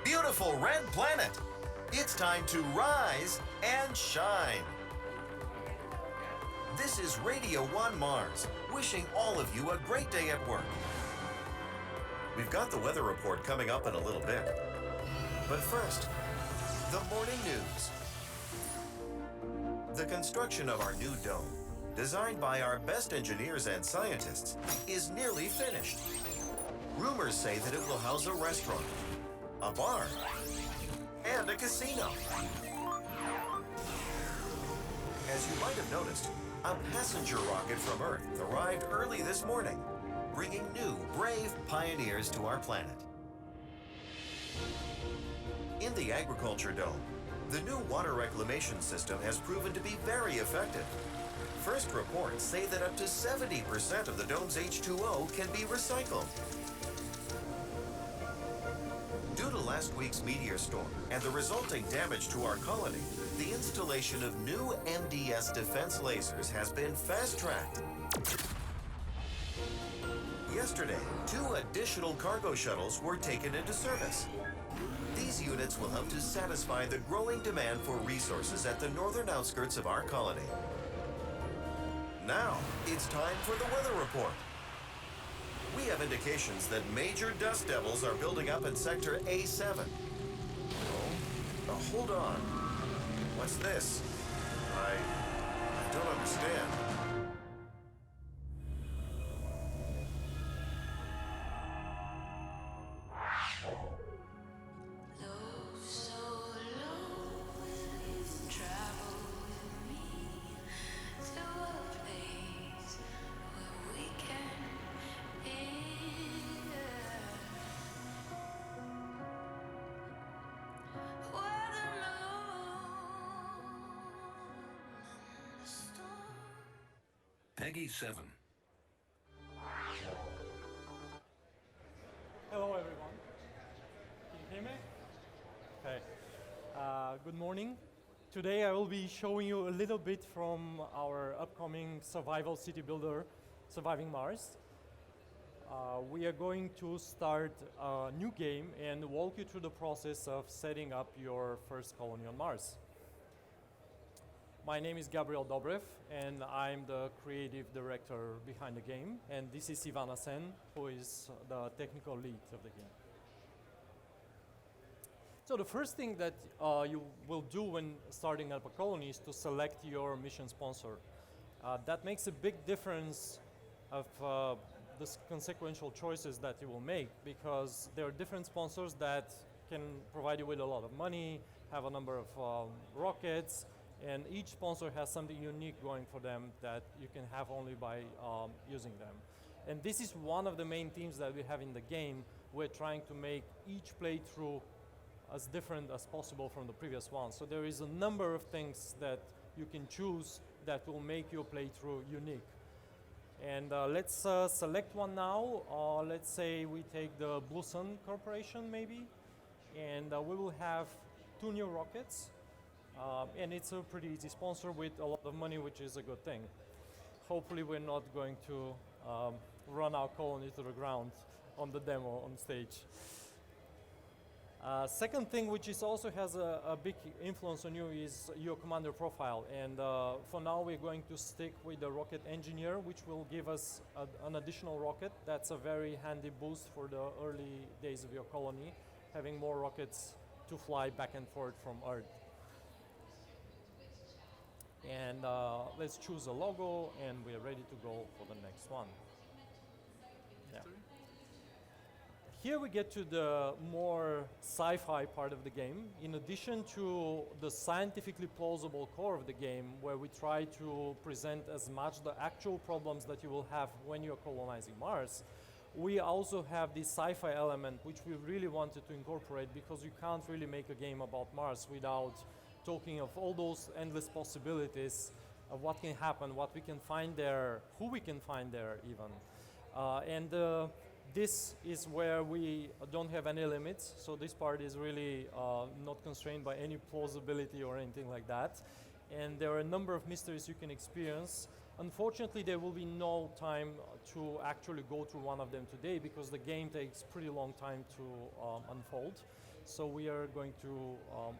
beautiful red planet. It's time to rise and shine. This is Radio 1 Mars, wishing all of you a great day at work. We've got the weather report coming up in a little bit. But first, the morning news. The construction of our new dome, designed by our best engineers and scientists, is nearly finished. Rumors say that it will house a restaurant, a bar, and a casino. As you might have noticed, a passenger rocket from Earth arrived early this morning, bringing new, brave pioneers to our planet. In the agriculture dome, the new water reclamation system has proven to be very effective. First reports say that up to 70% of the dome's H2O can be recycled. Due to last week's meteor storm and the resulting damage to our colony, the installation of new MDS defense lasers has been fast-tracked. Yesterday, 2 additional cargo shuttles were taken into service. These units will help to satisfy the growing demand for resources at the northern outskirts of our colony. Now, it's time for the weather report. We have indications that major dust devils are building up in Sector A7. Oh, hold on. What's this? I don't understand. Peggy 7. Hello everyone. Can you hear me? Okay. Good morning. Today I will be showing you a little bit from our upcoming survival city builder, Surviving Mars. We are going to start a new game and walk you through the process of setting up your first colony on Mars. My name is Gabriel Dobrev, and I'm the creative director behind the game. And this is Ivana Sen, who is the technical lead of the game. So the first thing that you will do when starting up a colony is to select your mission sponsor. That makes a big difference of the consequential choices that you will make, because there are different sponsors that can provide you with a lot of money, have a number of rockets, and each sponsor has something unique going for them that you can have only by using them. And this is one of the main themes that we have in the game. We're trying to make each playthrough as different as possible from the previous one. So there is a number of things that you can choose that will make your playthrough unique. And let's select one now. Let's say we take the Blue Sun Corporation maybe, and we will have 2 new rockets. And it's a pretty easy sponsor with a lot of money, which is a good thing. Hopefully we're not going to run our colony to the ground on the demo on stage. Second thing, which is also has a big influence on you, is your commander profile. And for now we're going to stick with the rocket engineer, which will give us an additional rocket. That's a very handy boost for the early days of your colony, having more rockets to fly back and forth from Earth. And let's choose a logo, and we're ready to go for the next one. Yeah. Here we get to the more sci-fi part of the game. In addition to the scientifically plausible core of the game, where we try to present as much the actual problems that you will have when you're colonizing Mars, we also have this sci-fi element, which we really wanted to incorporate, because you can't really make a game about Mars without talking of all those endless possibilities of what can happen, what we can find there, who we can find there even. This is where we don't have any limits, so this part is really not constrained by any plausibility or anything like that. And there are a number of mysteries you can experience. Unfortunately, there will be no time to actually go through one of them today, because the game takes pretty long time to unfold. So we are going to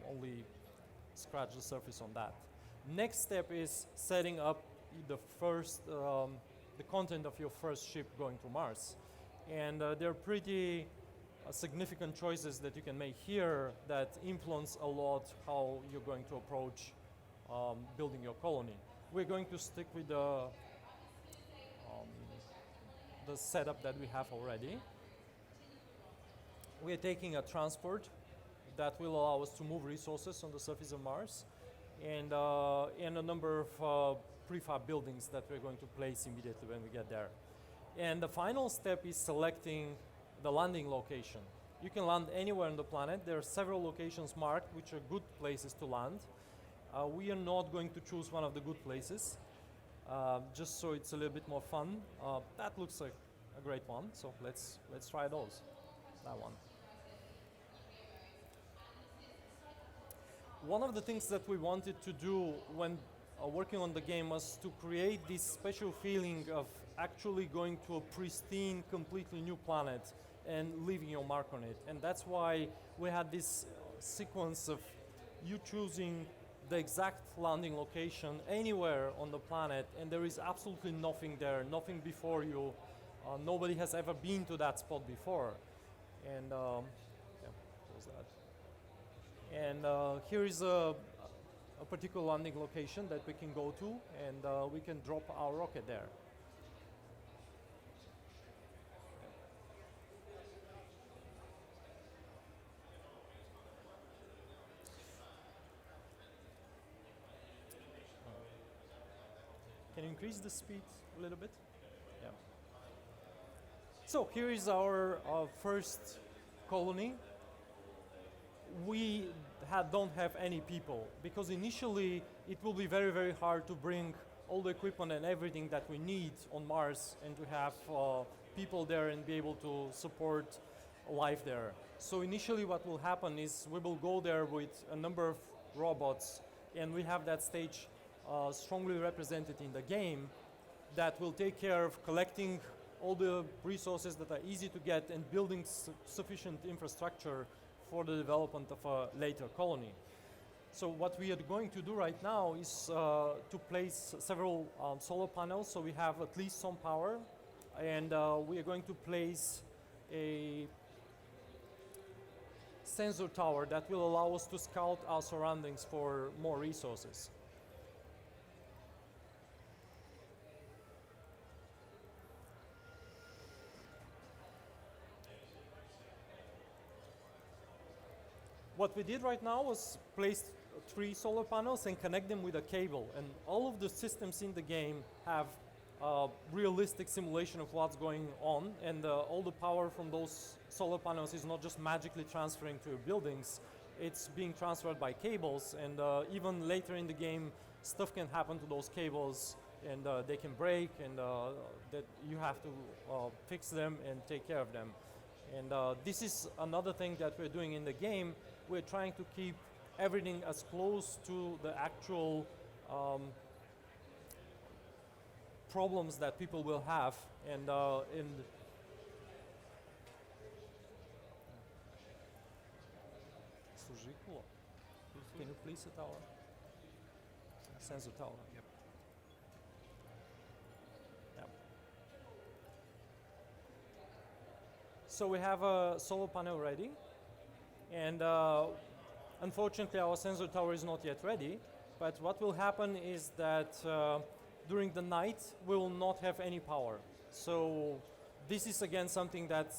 only scratch the surface on that. Next step is setting up the first, the content of your first ship going to Mars. And there are pretty significant choices that you can make here that influence a lot how you're going to approach building your colony. We're going to stick with the setup that we have already. We are taking a transport that will allow us to move resources on the surface of Mars, and a number of prefab buildings that we're going to place immediately when we get there. And the final step is selecting the landing location. You can land anywhere on the planet. There are several locations marked which are good places to land. We are not going to choose one of the good places, just so it's a little bit more fun. That looks like a great one, so let's try those. That one. One of the things that we wanted to do when working on the game was to create this special feeling of actually going to a pristine, completely new planet and leaving your mark on it. And that's why we had this sequence of you choosing the exact landing location anywhere on the planet, and there is absolutely nothing there, nothing before you. Nobody has ever been to that spot before. And yeah, close that. And here is a particular landing location that we can go to, and we can drop our rocket there. Can you increase the speed a little bit? Yeah. So here is our first colony. We don't have any people because initially it will be very, very hard to bring all the equipment and everything that we need on Mars and to have people there and be able to support life there. So initially what will happen is we will go there with a number of robots, and we have that stage strongly represented in the game that will take care of collecting all the resources that are easy to get and building sufficient infrastructure for the development of a later colony. So what we are going to do right now is to place several solar panels, so we have at least some power, and we are going to place a sensor tower that will allow us to scout our surroundings for more resources. What we did right now was place 3 solar panels and connect them with a cable. And all of the systems in the game have realistic simulation of what's going on. And all the power from those solar panels is not just magically transferring to your buildings. It's being transferred by cables. And even later in the game, stuff can happen to those cables, and they can break, and that you have to fix them and take care of them. And this is another thing that we're doing in the game. We're trying to keep everything as close to the actual problems that people will have. And can you please the tower? Sensor tower. Yep. Yeah. So we have a solar panel ready. And unfortunately, our sensor tower is not yet ready. But what will happen is that during the night, we will not have any power. So this is again something that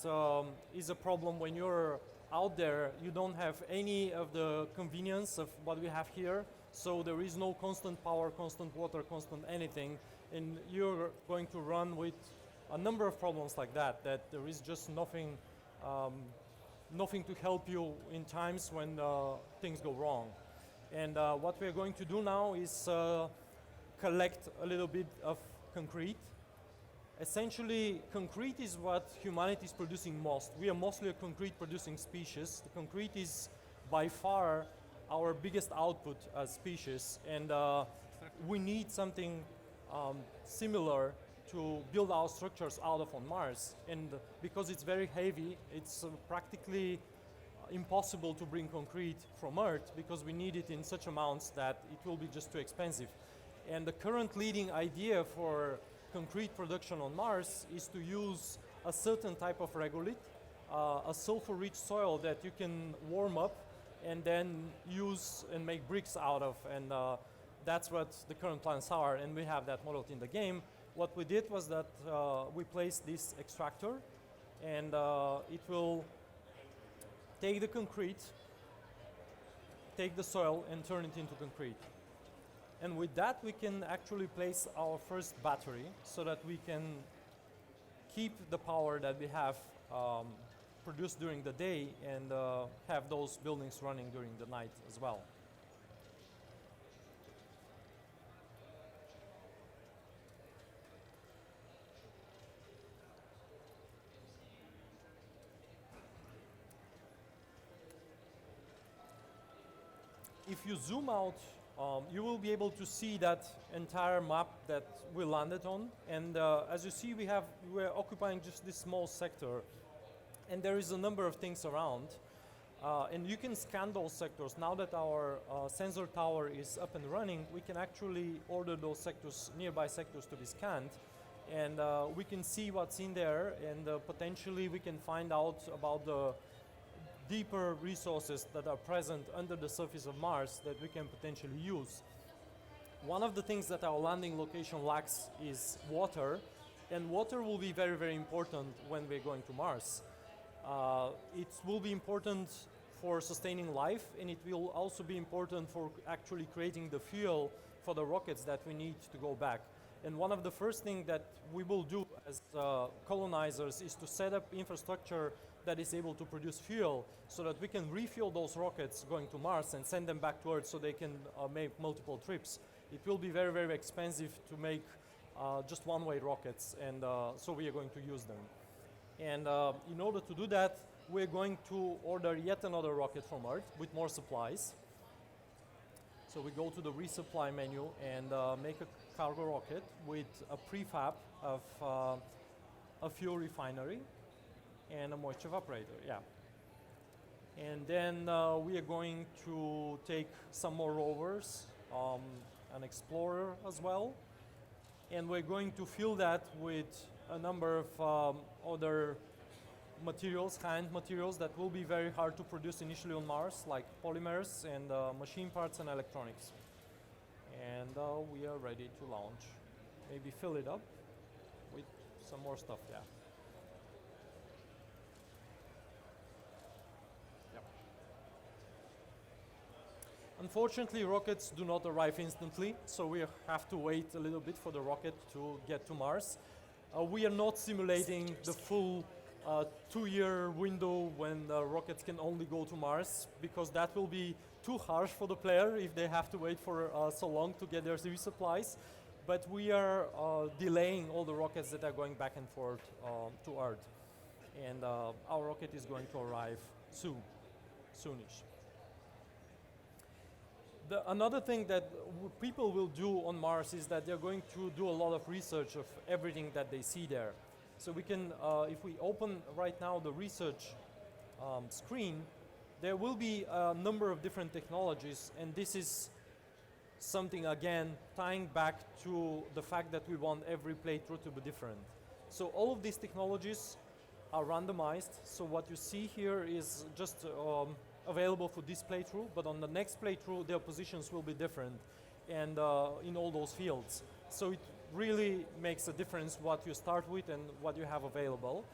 is a problem when you're out there. You don't have any of the convenience of what we have here. So there is no constant power, constant water, constant anything. And you're going to run with a number of problems like that, that there is just nothing nothing to help you in times when things go wrong. And what we're going to do now is collect a little bit of concrete. Essentially, concrete is what humanity is producing most. We are mostly a concrete producing species. The concrete is by far our biggest output as species, and we need something similar to build our structures out of on Mars. And because it's very heavy, it's practically impossible to bring concrete from Earth because we need it in such amounts that it will be just too expensive. And the current leading idea for concrete production on Mars is to use a certain type of regolith, a sulfur-rich soil that you can warm up and then use and make bricks out of. And that's what the current plans are, and we have that modeled in the game. What we did was that we placed this extractor, and it will take the concrete, take the soil, and turn it into concrete. And with that, we can actually place our first battery so that we can keep the power that we have produced during the day and have those buildings running during the night as well. If you zoom out, you will be able to see that entire map that we landed on. And as you see, we're occupying just this small sector. And there is a number of things around. And you can scan those sectors. Now that our sensor tower is up and running, we can actually order those sectors, nearby sectors, to be scanned. And we can see what's in there, and potentially we can find out about the deeper resources that are present under the surface of Mars that we can potentially use. One of the things that our landing location lacks is water, and water will be very, very important when we're going to Mars. It will be important for sustaining life, and it will also be important for actually creating the fuel for the rockets that we need to go back. And one of the first things that we will do as colonizers is to set up infrastructure that is able to produce fuel so that we can refuel those rockets going to Mars and send them back to Earth so they can make multiple trips. It will be very, very expensive to make just one-way rockets, and so we are going to use them. And in order to do that, we're going to order yet another rocket from Earth with more supplies. So we go to the resupply menu and make a cargo rocket with a prefab of a fuel refinery and a moisture evaporator, yeah. And then we are going to take some more rovers, an explorer as well, and we're going to fill that with a number of other materials, hand materials that will be very hard to produce initially on Mars, like polymers and machine parts and electronics. And we are ready to launch. Maybe fill it up with some more stuff, yeah. Yep. Unfortunately, rockets do not arrive instantly, so we have to wait a little bit for the rocket to get to Mars. We are not simulating the full 2-year window when rockets can only go to Mars, because that will be too harsh for the player if they have to wait for so long to get their resupplies. But we are delaying all the rockets that are going back and forth to Earth. And our rocket is going to arrive soonish. Another thing that people will do on Mars is that they're going to do a lot of research of everything that they see there. So we can, if we open right now the research screen, there will be a number of different technologies, and this is something, again, tying back to the fact that we want every playthrough to be different. So all of these technologies are randomized, so what you see here is just available for this playthrough, but on the next playthrough their positions will be different, and in all those fields. So it really makes a difference what you start with and what you have available.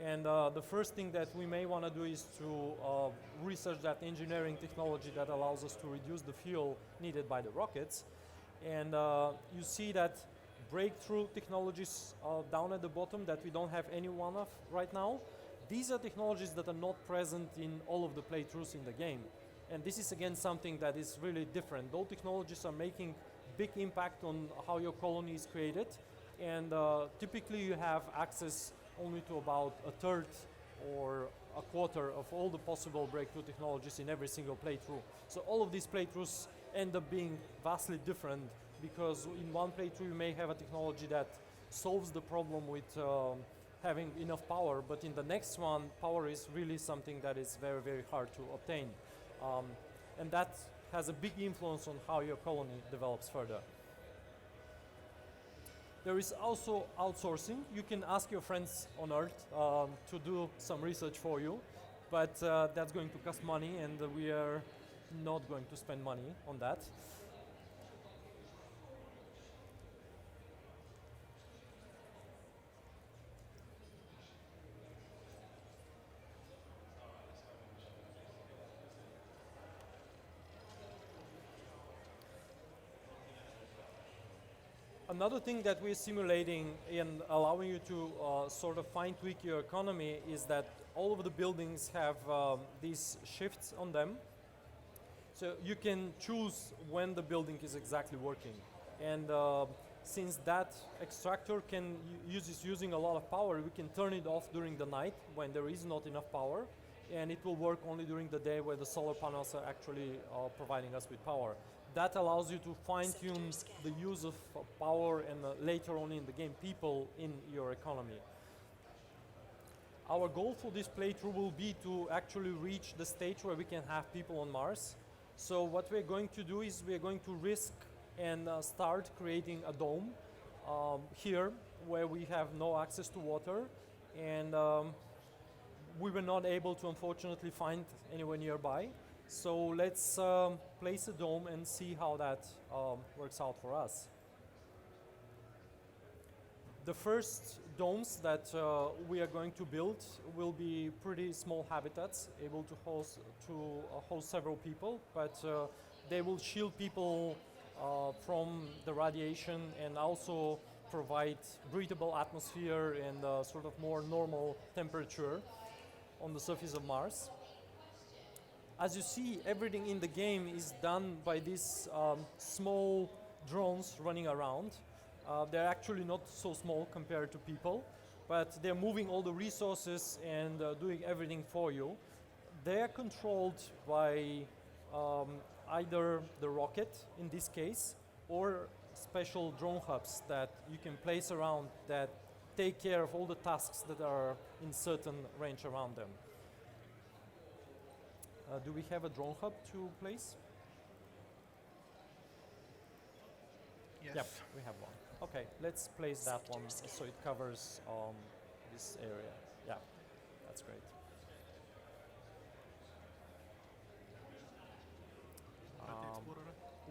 And the first thing that we may want to do is to research that engineering technology that allows us to reduce the fuel needed by the rockets. And you see that breakthrough technologies down at the bottom that we don't have any one of right now. These are technologies that are not present in all of the playthroughs in the game. And this is, again, something that is really different. Those technologies are making big impact on how your colony is created, and typically you have access only to about a third or a quarter of all the possible breakthrough technologies in every single playthrough. So all of these playthroughs end up being vastly different, because in one playthrough you may have a technology that solves the problem with having enough power, but in the next one, power is really something that is very, very hard to obtain. And that has a big influence on how your colony develops further. There is also outsourcing. You can ask your friends on Earth to do some research for you, but that's going to cost money, and we are not going to spend money on that. Another thing that we're simulating and allowing you to sort of fine tweak your economy is that all of the buildings have these shifts on them. So you can choose when the building is exactly working. And since that extractor is using a lot of power, we can turn it off during the night when there is not enough power. And it will work only during the day where the solar panels are actually providing us with power. That allows you to fine-tune the use of power and later on in the game people in your economy. Our goal for this playthrough will be to actually reach the stage where we can have people on Mars. So what we're going to do is we're going to risk and start creating a dome here where we have no access to water, and we were not able to unfortunately find anywhere nearby. So let's place a dome and see how that works out for us. The first domes that we are going to build will be pretty small habitats, able to host several people, but they will shield people from the radiation and also provide breathable atmosphere and sort of more normal temperature on the surface of Mars. As you see, everything in the game is done by these small drones running around. They're actually not so small compared to people, but they're moving all the resources and doing everything for you. They're controlled by either the rocket, in this case, or special drone hubs that you can place around that take care of all the tasks that are in certain range around them. Do we have a drone hub to place? Yes. Yep, we have one. Okay, let's place that one so it covers this area. Yeah, that's great.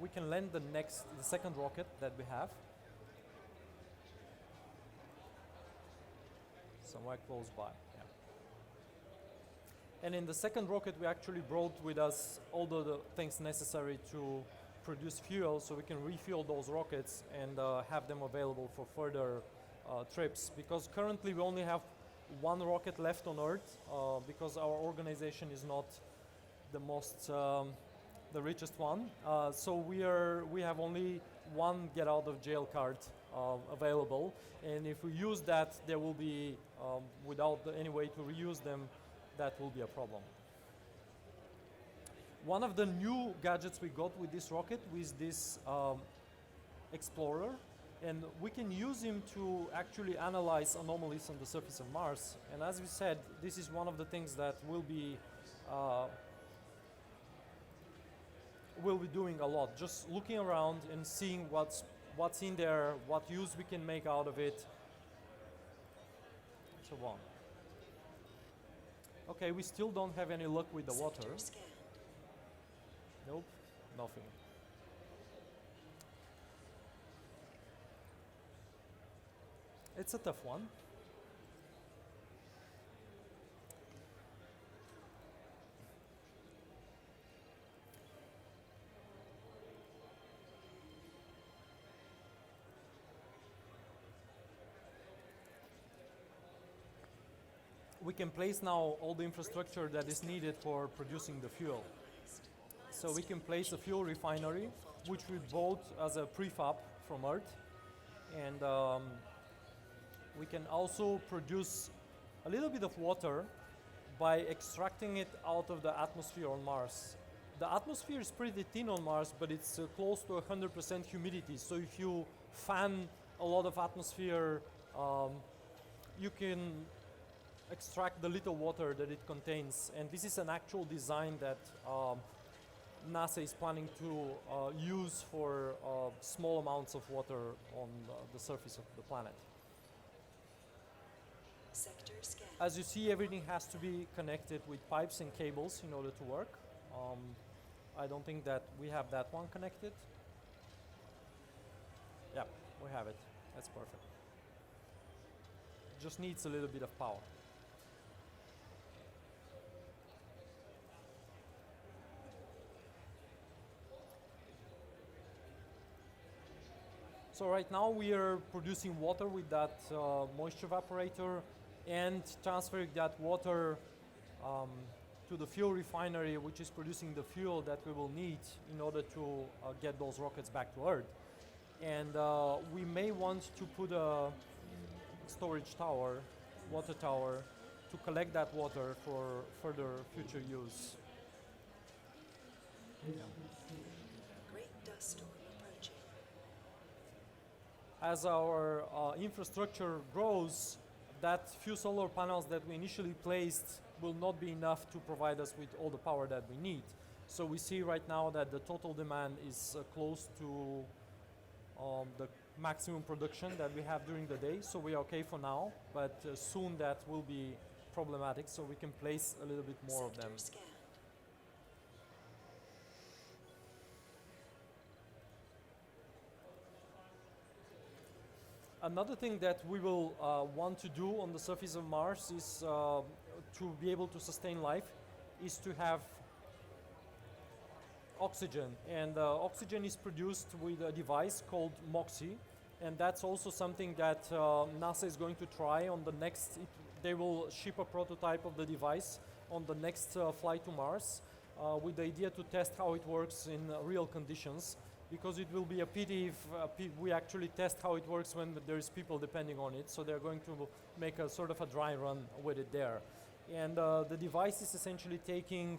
We can land the second rocket that we have somewhere close by. Yeah. And in the second rocket, we actually brought with us all the things necessary to produce fuel, so we can refuel those rockets and have them available for further trips. Because currently we only have one rocket left on Earth, because our organization is not the richest one. So we have only one get out of jail card available, and if we use that, there will be without any way to reuse them, that will be a problem. One of the new gadgets we got with this rocket was this explorer, and we can use him to actually analyze anomalies on the surface of Mars. And as we said, this is one of the things that we'll be doing a lot, just looking around and seeing what's in there, what use we can make out of it, and so on. Okay, we still don't have any luck with the water. Nope, nothing. It's a tough one. We can place now all the infrastructure that is needed for producing the fuel. So we can place a fuel refinery, which we bought as a prefab from Earth, and we can also produce a little bit of water by extracting it out of the atmosphere on Mars. The atmosphere is pretty thin on Mars, but it's close to 100% humidity. So if you fan a lot of atmosphere you can extract the little water that it contains. And this is an actual design that NASA is planning to use for small amounts of water on the surface of the planet. Sector scan. As you see, everything has to be connected with pipes and cables in order to work. I don't think that we have that one connected. Yeah, we have it. That's perfect. Just needs a little bit of power. So right now we are producing water with that moisture evaporator and transferring that water to the fuel refinery, which is producing the fuel that we will need in order to get those rockets back to Earth. And we may want to put a storage tower, water tower, to collect that water for further future use. Great dust storm approaching. As our infrastructure grows, that few solar panels that we initially placed will not be enough to provide us with all the power that we need. So we see right now that the total demand is close to the maximum production that we have during the day. So we are okay for now, but soon that will be problematic, so we can place a little bit more of them. Sector scanned. Another thing that we will want to do on the surface of Mars is to be able to sustain life, is to have oxygen. And oxygen is produced with a device called MOXIE, and that's also something that NASA is going to try on the next, they will ship a prototype of the device on the next flight to Mars with the idea to test how it works in real conditions, because it will be a pity if we actually test how it works when there is people depending on it. So they're going to make a sort of a dry run with it there. And the device is essentially taking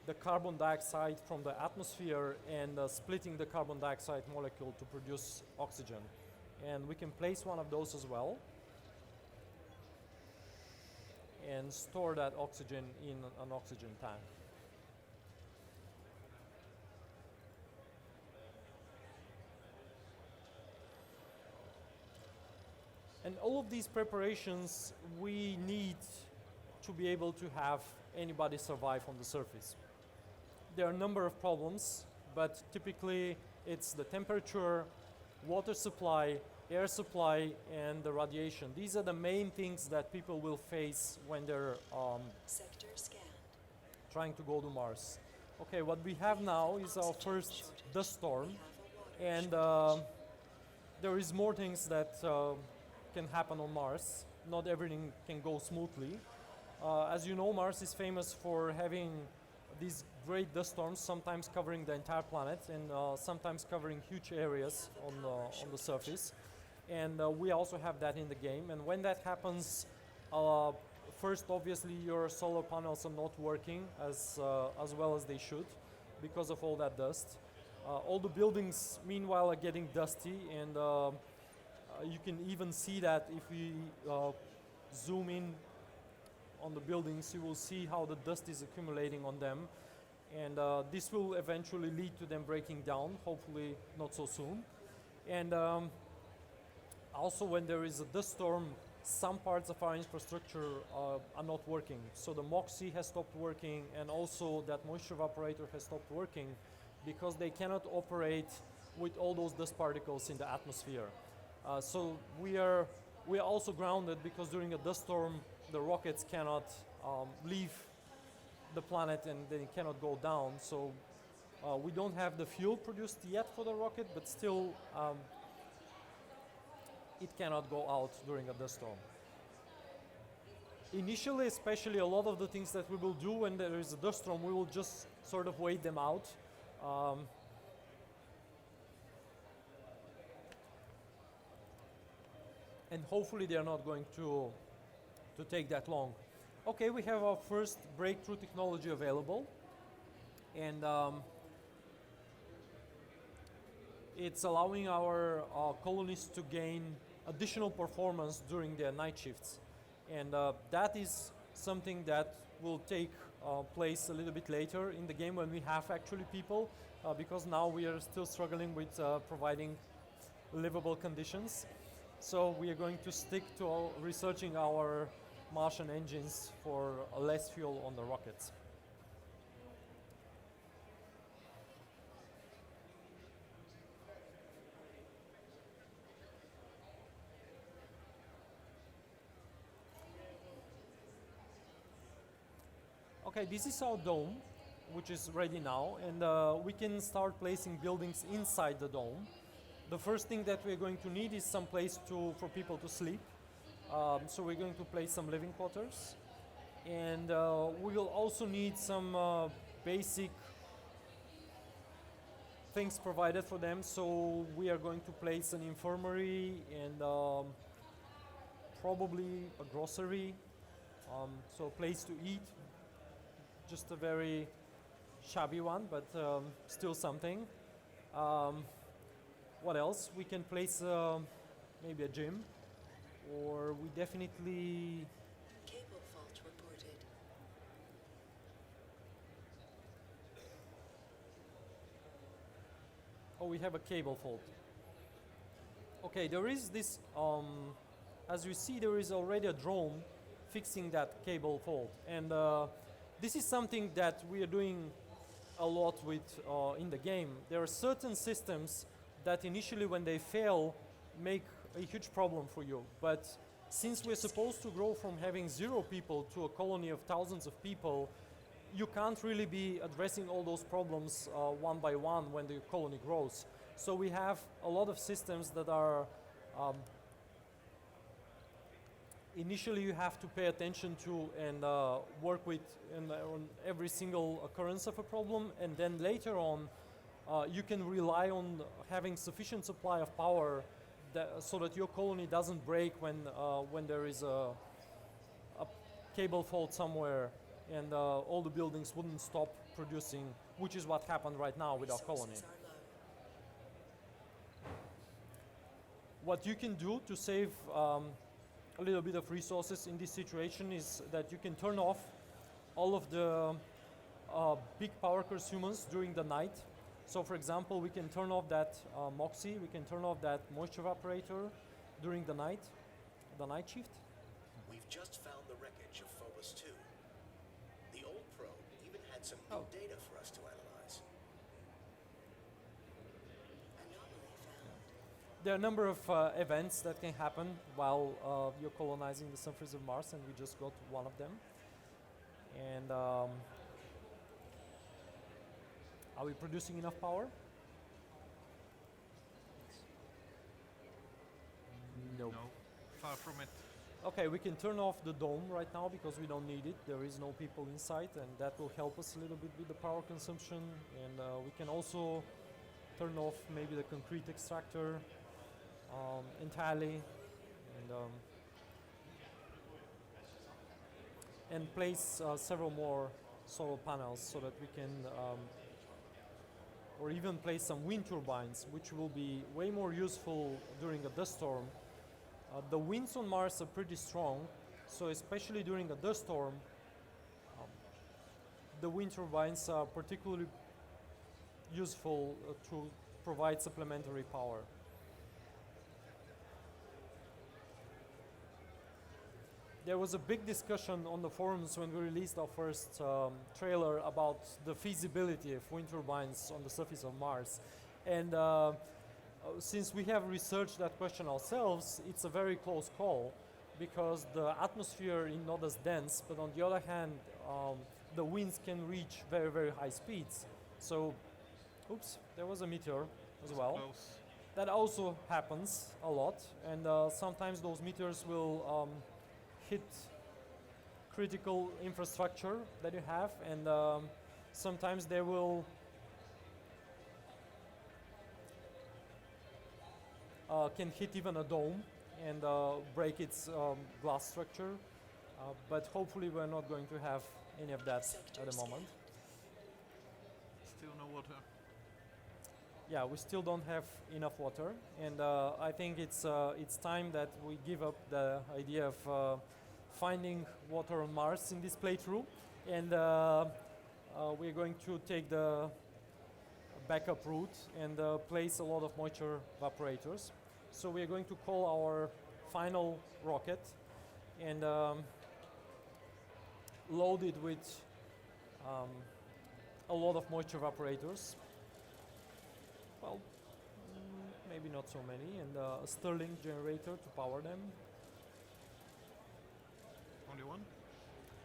the carbon dioxide from the atmosphere and splitting the carbon dioxide molecule to produce oxygen. And we can place one of those as well and store that oxygen in an oxygen tank. And all of these preparations, we need to be able to have anybody survive on the surface. There are a number of problems, but typically it's the temperature, water supply, air supply, and the radiation. These are the main things that people will face when they're Sector scanned. trying to go to Mars. Okay, what we have now is our first dust storm, We have a water and shortage. there is more things that can happen on Mars. Not everything can go smoothly. As you know, Mars is famous for having these great dust storms, sometimes covering the entire planet and sometimes covering huge areas on the surface. And we also have that in the game. And when that happens, first, obviously, your solar panels are not working as well as they should because of all that dust. All the buildings, meanwhile, are getting dusty, and you can even see that if we zoom in on the buildings, you will see how the dust is accumulating on them, and this will eventually lead to them breaking down, hopefully not so soon. And also, when there is a dust storm, some parts of our infrastructure are not working. So the MOXIE has stopped working, and also that moisture evaporator has stopped working because they cannot operate with all those dust particles in the atmosphere. So we are also grounded because during a dust storm, the rockets cannot leave the planet and they cannot go down. So we don't have the fuel produced yet for the rocket, but still it cannot go out during a dust storm. Initially, especially, a lot of the things that we will do when there is a dust storm, we will just sort of wait them out. And hopefully they are not going to take that long. Okay, we have our first breakthrough technology available, and it's allowing our colonists to gain additional performance during their night shifts. And that is something that will take place a little bit later in the game when we have actually people, because now we are still struggling with providing livable conditions. So we are going to stick to researching our Martian engines for less fuel on the rockets. Okay, this is our dome, which is ready now, and we can start placing buildings inside the dome. The first thing that we're going to need is some place for people to sleep. So we're going to place some living quarters, and we will also need some basic things provided for them. So we are going to place an infirmary and probably a grocery, so a place to eat. Just a very shabby one, but still something. What else? We can place maybe a gym, or we definitely... Cable fault reported. Oh, we have a cable fault. Okay, there is this, as you see, there is already a drone fixing that cable fault. And this is something that we are doing a lot with in the game. There are certain systems that initially when they fail make a huge problem for you. But since we're supposed to grow from having 0 people to a colony of thousands of people, you can't really be addressing all those problems one by one when the colony grows. So we have a lot of systems that are initially you have to pay attention to and work with on every single occurrence of a problem, and then later on you can rely on having sufficient supply of power so that your colony doesn't break when there is a cable fault somewhere, and all the buildings wouldn't stop producing, which is what happened right now with our colony. Resources are low. What you can do to save a little bit of resources in this situation is that you can turn off all of the big power consumers during the night. So for example, we can turn off that Moxie, we can turn off that moisture evaporator during the night shift. We've just found the wreckage of Phobos 2. The old probe even had some new data for us to analyze. Anomaly found. There are a number of events that can happen while you're colonizing the surface of Mars, and we just got one of them. And are we producing enough power? No. No, far from it. Okay, we can turn off the dome right now because we don't need it. There is no people inside, and that will help us a little bit with the power consumption. And we can also turn off maybe the concrete extractor entirely, and place several more solar panels so that we can, or even place some wind turbines, which will be way more useful during a dust storm. The winds on Mars are pretty strong, so especially during a dust storm, the wind turbines are particularly useful to provide supplementary power. There was a big discussion on the forums when we released our first trailer about the feasibility of wind turbines on the surface of Mars. And since we have researched that question ourselves, it's a very close call because the atmosphere is not as dense, but on the other hand, the winds can reach very, very high speeds. So, oops, there was a meteor as well. Close. That also happens a lot, and sometimes those meteors will hit critical infrastructure that you have, and sometimes they will can hit even a dome and break its glass structure, but hopefully we're not going to have any of that at the moment. Still no water. yeah, we still don't have enough water, and I think it's time that we give up the idea of finding water on Mars in this playthrough, and we're going to take the backup route and place a lot of moisture evaporators. So we're going to call our final rocket and load it with a lot of moisture evaporators. Well, maybe not so many, and a Stirling generator to power them. Only one?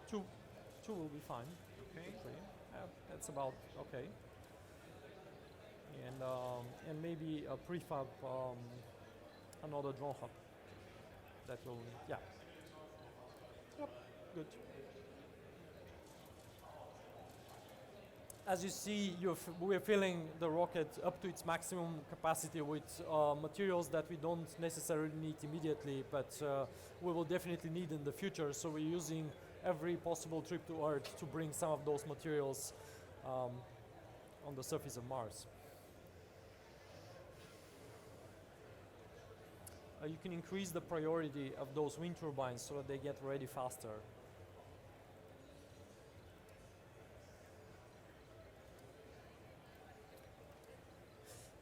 Two will be fine. Okay. Three. Yeah, that's about okay. And maybe a prefab, another drone hub. That will, yeah. Yep, good. As you see, we're filling the rocket up to its maximum capacity with materials that we don't necessarily need immediately, but we will definitely need in the future. So we're using every possible trip to Earth to bring some of those materials on the surface of Mars. You can increase the priority of those wind turbines so that they get ready faster.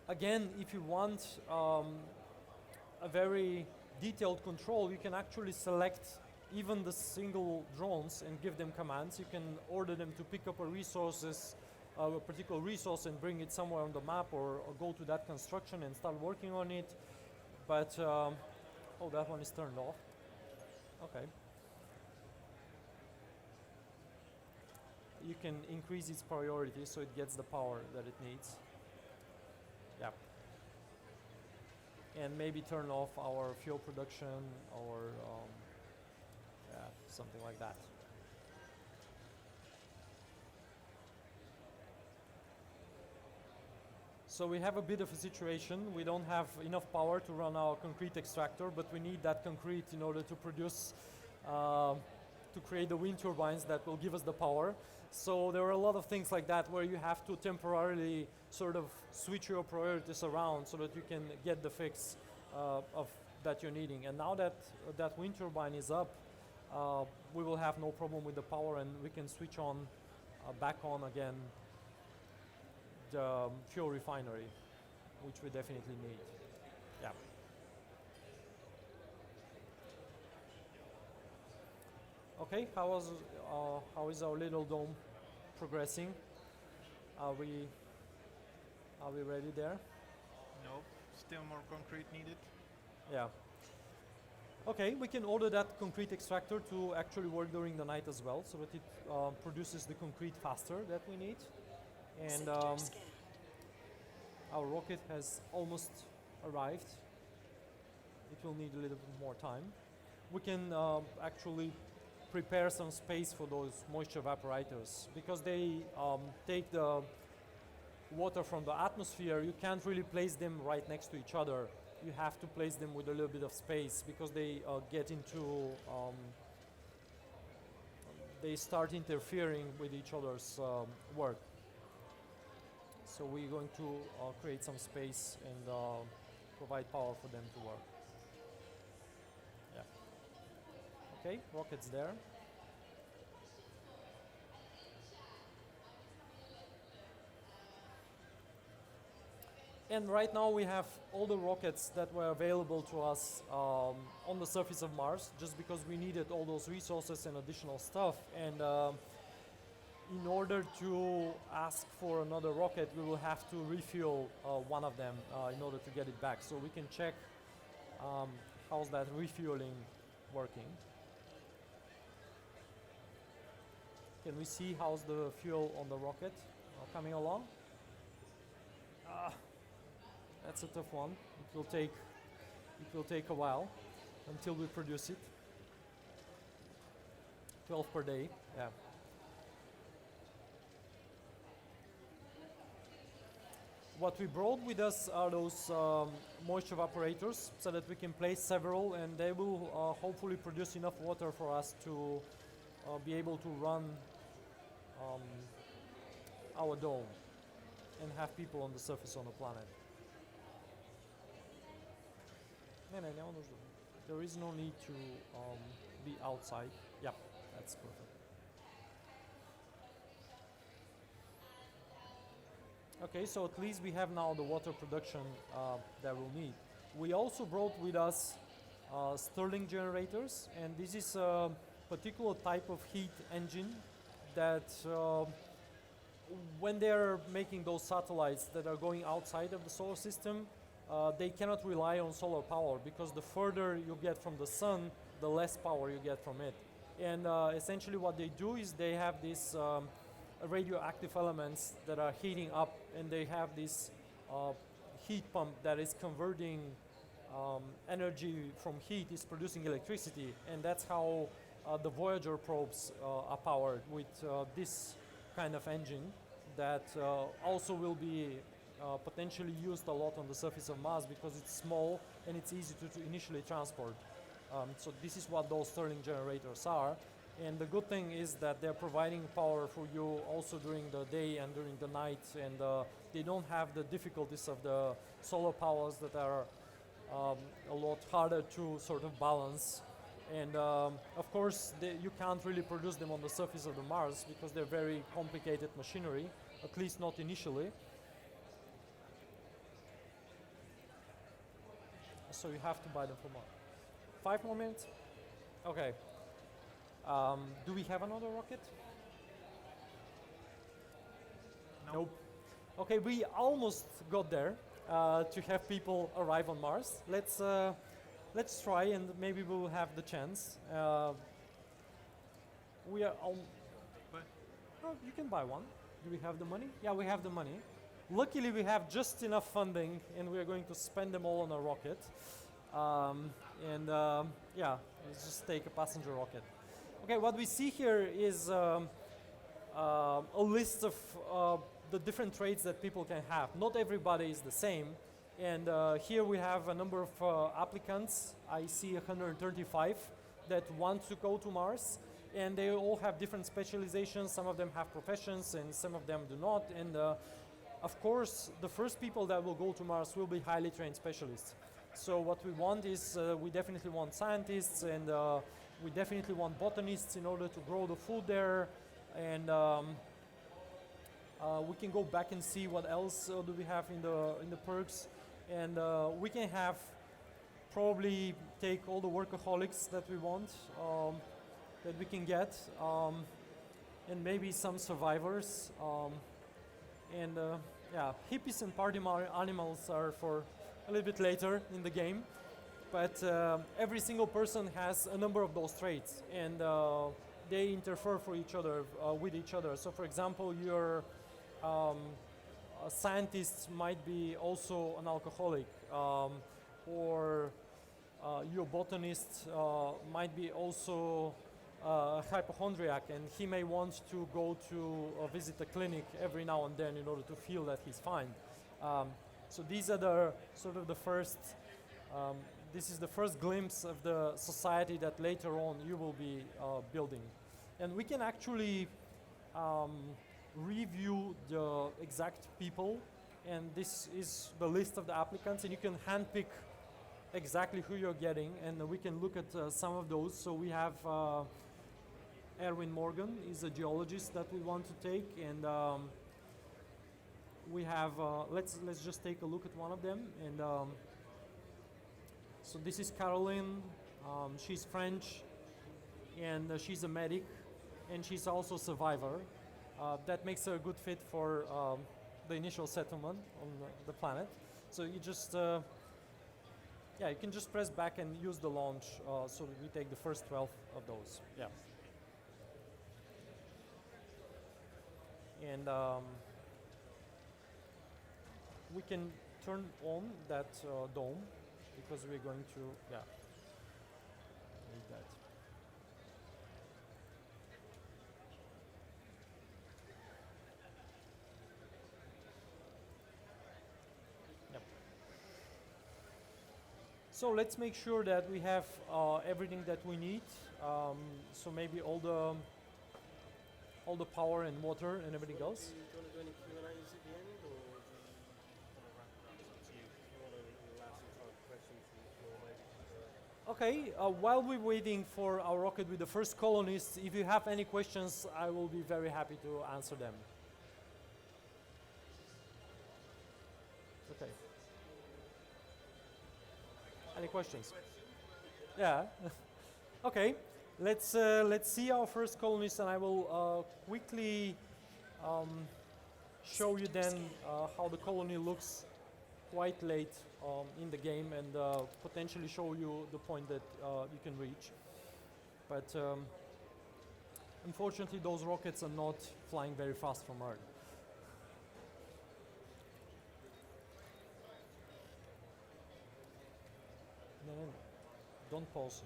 Again, if you want a very detailed control, you can actually select even the single drones and give them commands. You can order them to pick up a particular resource and bring it somewhere on the map, or go to that construction and start working on it. But, oh, that one is turned off. Okay. You can increase its priority so it gets the power that it needs. Yeah. And maybe turn off our fuel production, or yeah, something like that. So we have a bit of a situation. We don't have enough power to run our concrete extractor, but we need that concrete in order to produce, to create the wind turbines that will give us the power. So there are a lot of things like that where you have to temporarily sort of switch your priorities around so that you can get the fix of that you're needing. And now that that wind turbine is up, we will have no problem with the power, and we can switch on, back on again, the fuel refinery, which we definitely need. Yeah. Okay, how is our little dome progressing? Are we ready there? Nope. Still more concrete needed. Yeah. Okay, we can order that concrete extractor to actually work during the night as well, so that it produces the concrete faster that we need. And Sector scanned. our rocket has almost arrived. It will need a little bit more time. We can actually prepare some space for those moisture evaporators, because they take the water from the atmosphere. You can't really place them right next to each other. You have to place them with a little bit of space, because they get into they start interfering with each other's work. So we're going to create some space and provide power for them to work. Yeah. Okay, rocket's there. And right now we have all the rockets that were available to us on the surface of Mars, just because we needed all those resources and additional stuff. And in order to ask for another rocket, we will have to refuel one of them in order to get it back. So we can check how's that refueling working. Can we see how's the fuel on the rocket coming along? That's a tough one. It will take a while until we produce it. 12 per day, yeah. What we brought with us are those moisture evaporators, so that we can place several, and they will hopefully produce enough water for us to be able to run our dome. and have people on the surface on the planet. Не нужда. There is no need to be outside. Yeah, that's perfect. Okay, so at least we have now the water production that we'll need. We also brought with us Stirling generators, and this is a particular type of heat engine that when they're making those satellites that are going outside of the solar system, they cannot rely on solar power, because the further you get from the sun, the less power you get from it. And essentially what they do is they have these radioactive elements that are heating up, and they have this heat pump that is converting energy from heat, is producing electricity, and that's how the Voyager probes are powered with this kind of engine that also will be potentially used a lot on the surface of Mars, because it's small and it's easy to initially transport. So this is what those Stirling generators are. And the good thing is that they're providing power for you also during the day and during the night, and they don't have the difficulties of the solar powers that are a lot harder to sort of balance. And of course, you can't really produce them on the surface of the Mars, because they're very complicated machinery, at least not initially. So you have to buy them for more. 5 more minutes? Okay. Do we have another rocket? Nope. Okay, we almost got there to have people arrive on Mars. Let's try, and maybe we will have the chance. We are on. Oh, you can buy one. Do we have the money? Yeah, we have the money. Luckily, we have just enough funding, and we are going to spend them all on a rocket. Yeah, let's just take a passenger rocket. Okay, what we see here is a list of the different traits that people can have. Not everybody is the same. And here we have a number of applicants. I see 135 that want to go to Mars. And they all have different specializations. Some of them have professions and some of them do not. And of course, the first people that will go to Mars will be highly trained specialists. So what we want is, we definitely want scientists, and we definitely want botanists in order to grow the food there. And we can go back and see what else do we have in the perks. And we can have probably take all the workaholics that we want, that we can get, and maybe some survivors. Yeah, hippies and party animals are for a little bit later in the game. But every single person has a number of those traits, and they interfere with each other. So for example, your a scientist might be also an alcoholic, or your botanist might be also a hypochondriac, and he may want to go to visit a clinic every now and then in order to feel that he's fine. So these are the sort of the first, this is the first glimpse of the society that later on you will be building. And we can actually review the exact people, and this is the list of the applicants, and you can handpick exactly who you're getting, and we can look at some of those. So we have Erwin Morgan is a geologist that we want to take, and we have let's just take a look at one of them. And so this is Caroline. She's French, and she's a medic, and she's also a survivor. That makes her a good fit for the initial settlement on the planet. So you just you can just press back and use the launch, so that we take the first 12 of those. Yeah. And we can turn on that dome, because we're going to, need that. Yep. So let's make sure that we have everything that we need. So maybe all the power and water and everything else. Do you want to do any Q&As at the end, or? Okay, while we're waiting for our rocket with the first colonists, if you have any questions, I will be very happy to answer them. Okay. Any questions? Yeah. Okay. Let's see our first colonists, and I will quickly show you then how the colony looks quite late in the game, and potentially show you the point that you can reach. But unfortunately, those rockets are not flying very fast from Earth. No, don't pause.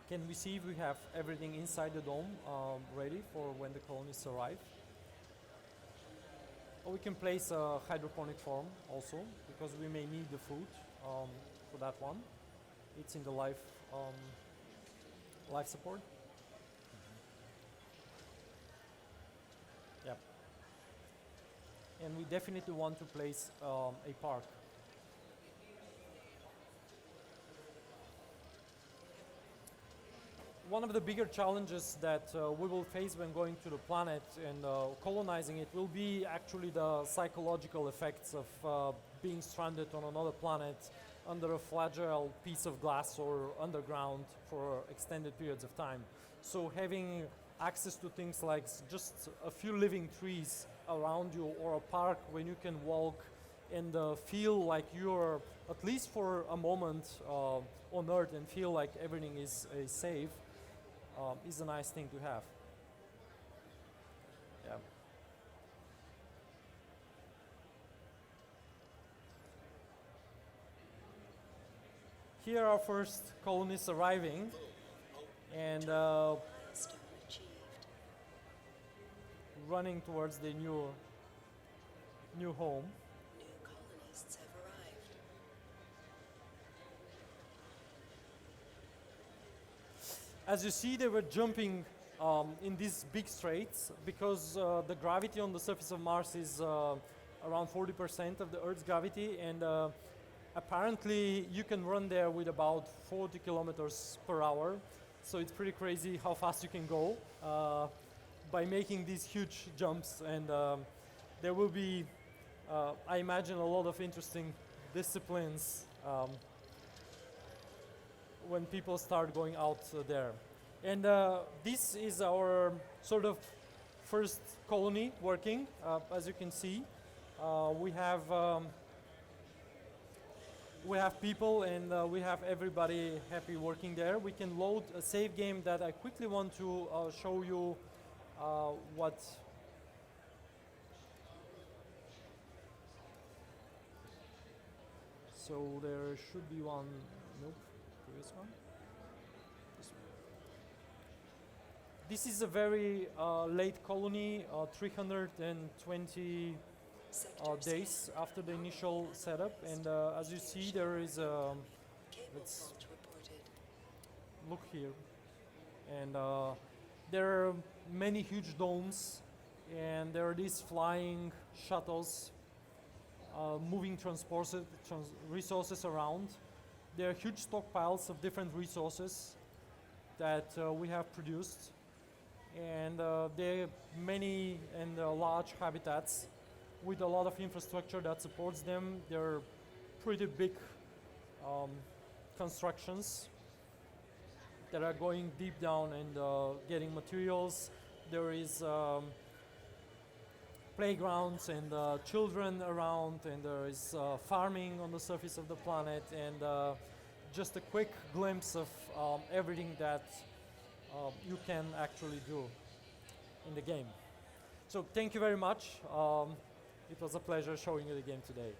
Can we see if we have everything inside the dome ready for when the colonists arrive? Or we can place a hydroponic farm also, because we may need the food for that one. It's in the life support. Yep. And we definitely want to place a park. One of the bigger challenges that we will face when going to the planet and colonizing it will be actually the psychological effects of being stranded on another planet under a fragile piece of glass or underground for extended periods of time. So having access to things like just a few living trees around you, or a park when you can walk and feel like you're, at least for a moment, on Earth, and feel like everything is safe, is a nice thing to have. Yeah. Here are first colonists arriving, and Milestone achieved. running towards their new home. New colonists have arrived. As you see, they were jumping in these big straits because the gravity on the surface of Mars is around 40% of the Earth's gravity, and apparently you can run there with about 40 kilometers per hour. So it's pretty crazy how fast you can go by making these huge jumps, and there will be, I imagine, a lot of interesting disciplines when people start going out there. And this is our sort of first colony working. As you can see, we have people, and we have everybody happy working there. We can load a save game that I quickly want to show you what. So there should be one. Nope. Previous one. This one. This is a very late colony, 320 Sector days after the initial setup, and as you see, there is Cable let's fault reported. look here, and there are many huge domes, and there are these flying shuttles moving resources around. There are huge stockpiles of different resources that we have produced, and there are many and large habitats with a lot of infrastructure that supports them. They're pretty big constructions that are going deep down and getting materials. There is playgrounds and children around, and there is farming on the surface of the planet, and just a quick glimpse of everything that you can actually do in the game. So thank you very much. It was a pleasure showing you the game today.